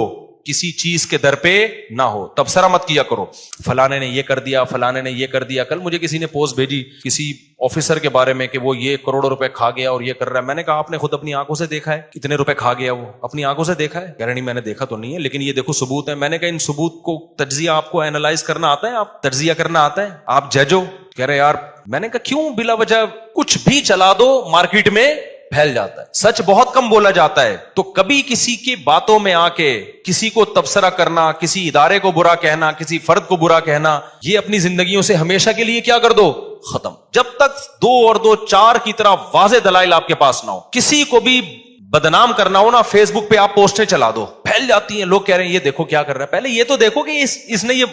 کسی چیز کے در پہ نہ ہو تبصرہ مت کیا کرو. فلانے نے یہ کر دیا، فلانے نے یہ کر دیا. کل مجھے کسی نے پوسٹ بھیجی کسی آفیسر کے بارے میں کہ وہ یہ کروڑوں روپے کھا گیا اور یہ کر رہا ہے. میں نے کہا آپ نے خود اپنی آنکھوں سے دیکھا ہے کتنے روپے کھا گیا؟ وہ اپنی آنکھوں سے دیکھا ہے؟ کہہ رہے نہیں میں نے دیکھا تو نہیں ہے لیکن یہ دیکھو ثبوت ہے. میں نے کہا ان ثبوت کو تجزیہ آپ کو اینالائز کرنا آتا ہے؟ آپ تجزیہ کرنا آتا ہے؟ آپ جج ہو؟ کہہ رہے یار. میں نے کہا کیوں بلا وجہ کچھ بھی چلا دو مارکیٹ میں پھیل جاتا ہے. سچ بہت کم بولا جاتا ہے. تو کبھی کسی کی باتوں میں آ کے کسی کو تبصرہ کرنا، کسی ادارے کو برا کہنا، کسی فرد کو برا کہنا، یہ اپنی زندگیوں سے ہمیشہ کے لیے کیا کر دو؟ ختم. جب تک 2 اور 2 4 کی طرح واضح دلائل آپ کے پاس نہ ہو. کسی کو بھی بدنام کرنا ہو نا، فیس بک پہ آپ پوسٹیں چلا دو، پھیل جاتی ہیں. لوگ کہہ رہے ہیں یہ دیکھو کیا کر رہا ہے. پہلے یہ تو دیکھو کہ اس نے یہ